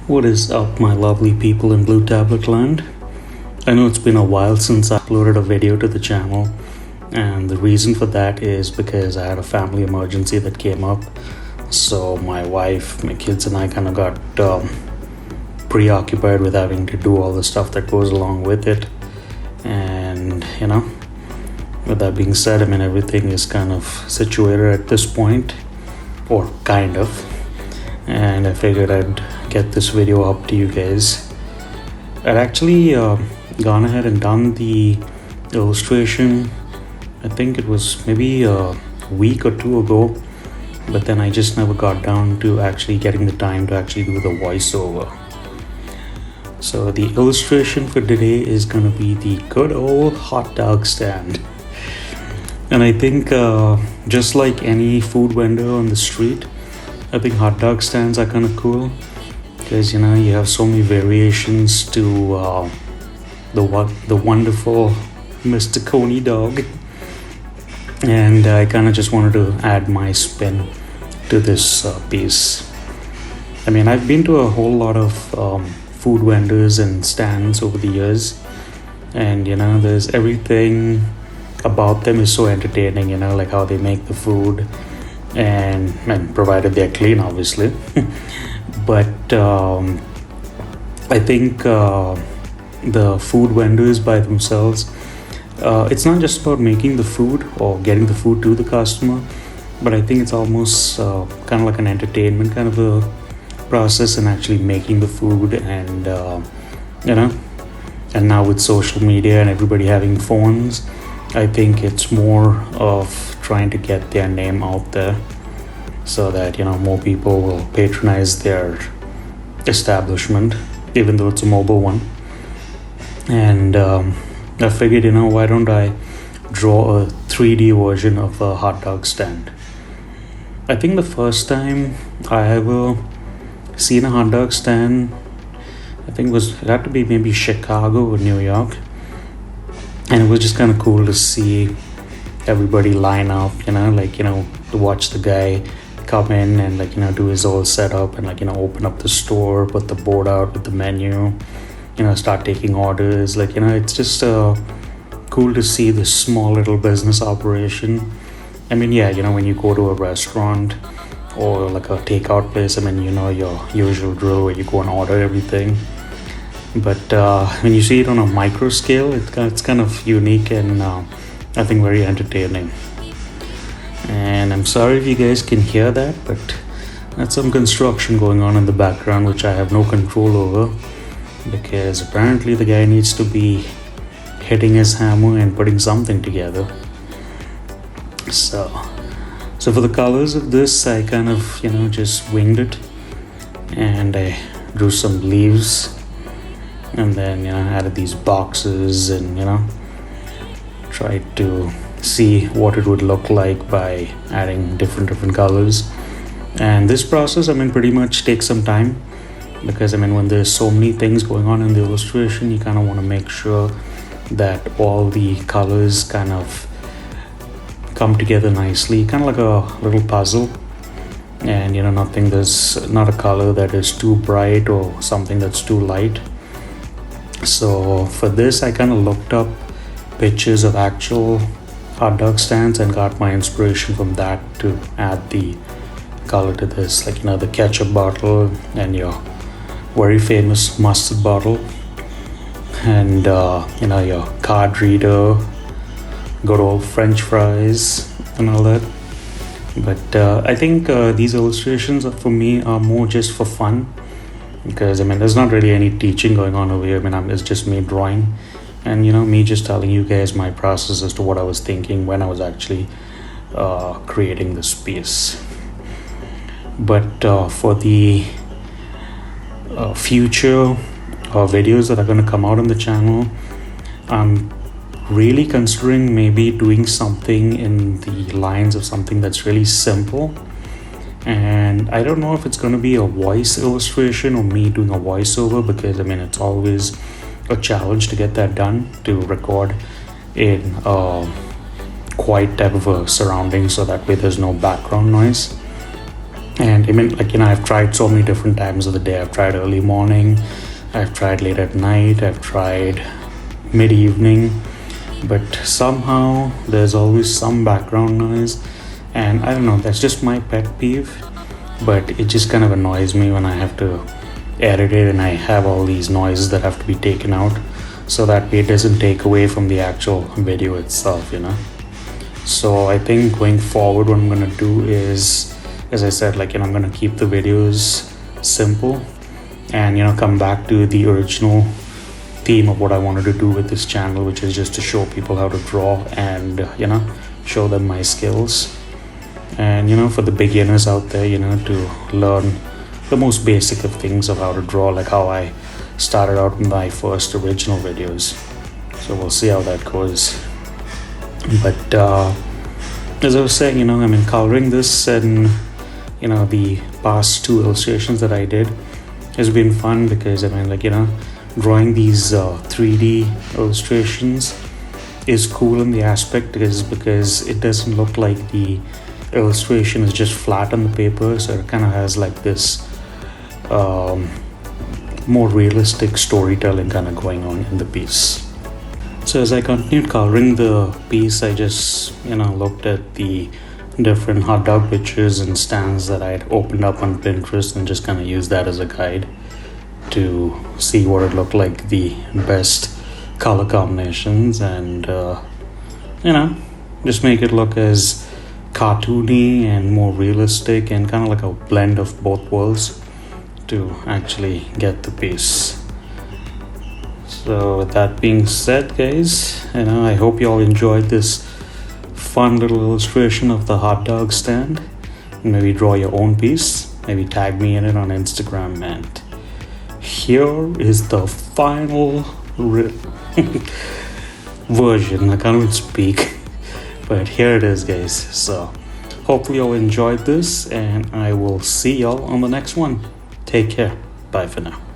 What is up, my lovely people in Blue Tablet Land? I know it's been a while since I uploaded a video to the channel, and the reason for that is because I had a family emergency that came up. So my wife, my kids, and I kind of got preoccupied with having to do all the stuff that goes along with it. And with that being said, everything is kind of situated at this point, or kind of. And I figured I'd get this video up to you guys. I'd actually gone ahead and done the illustration. I think it was maybe a week or two ago, but then I just never got down to actually getting the time to actually do the voiceover. So the illustration for today is gonna be the good old hot dog stand. And I think just like any food vendor on the street, I think hot dog stands are kind of cool because you have so many variations to the wonderful Mr. Coney dog, and I kind of just wanted to add my spin to this piece. I've been to a whole lot of food vendors and stands over the years, and there's everything about them is so entertaining, like how they make the food, and provided they're clean, obviously. But I think the food vendors by themselves, it's not just about making the food or getting the food to the customer, but I think it's almost kind of like an entertainment kind of a process in actually making the food. And and now with social media and everybody having phones, I think it's more of trying to get their name out there so that more people will patronize their establishment, even though it's a mobile one. And I figured, why don't I draw a 3D version of a hot dog stand. I think the first time I ever seen a hot dog stand, I think it had to be maybe Chicago or New York, and it was just kind of cool to see everybody line up, to watch the guy come in and do his whole setup and open up the store, put the board out with the menu, start taking orders. It's just cool to see this small little business operation. When you go to a restaurant or like a takeout place, your usual drill where you go and order everything. But when you see it on a micro scale, it's kind of unique and I think very entertaining. And I'm sorry if you guys can hear that, but that's some construction going on in the background which I have no control over, because apparently the guy needs to be hitting his hammer and putting something together. So for the colors of this, I kind of just winged it, and I drew some leaves, and then added these boxes, and tried to see what it would look like by adding different colors. And this process pretty much takes some time, because when there's so many things going on in the illustration, you kind of want to make sure that all the colors kind of come together nicely, kind of like a little puzzle. And there's not a color that is too bright or something that's too light. So for this, I kind of looked up pictures of actual hot dog stands and got my inspiration from that to add the color to this, the ketchup bottle and your very famous mustard bottle, and your card reader, good old French fries and all that. But I think these illustrations for me are more just for fun, because there's not really any teaching going on over here. It's just me drawing, and me just telling you guys my process as to what I was thinking when I was actually creating this piece. But for the future videos that are going to come out on the channel, I'm really considering maybe doing something in the lines of something that's really simple. And I don't know if it's going to be a voice illustration or me doing a voiceover, because it's always a challenge to get that done, to record in quiet type of a surrounding, so that way there's no background noise. And I mean, like, I've tried so many different times of the day. I've tried early morning, I've tried late at night, I've tried mid-evening, but somehow there's always some background noise. And I don't know, that's just my pet peeve, but it just kind of annoys me when I have to edit it and I have all these noises that have to be taken out, so that it doesn't take away from the actual video itself. So I think going forward, what I'm gonna do is, as I said, like, I'm gonna keep the videos simple and come back to the original theme of what I wanted to do with this channel, which is just to show people how to draw and show them my skills. And for the beginners out there, to learn the most basic of things of how to draw, like how I started out in my first original videos. So we'll see how that goes. But as I was saying, I mean, coloring this and the past 2 illustrations that I did has been fun, because I mean, like, drawing these 3D illustrations is cool in the aspect because it doesn't look like the illustration is just flat on the paper, so it kind of has like this more realistic storytelling kind of going on in the piece. So as I continued coloring the piece, I just looked at the different hot dog pictures and stands that I had opened up on Pinterest and just kind of used that as a guide to see what it looked like, the best color combinations, and just make it look as cartoony and more realistic and kind of like a blend of both worlds to actually get the piece. So with that being said, guys, I hope you all enjoyed this fun little illustration of the hot dog stand. Maybe draw your own piece, maybe tag me in it on Instagram, and here is the final version. I can't even speak, but here it is, guys. So hopefully you all enjoyed this, and I will see y'all on the next one. Take care. Bye for now.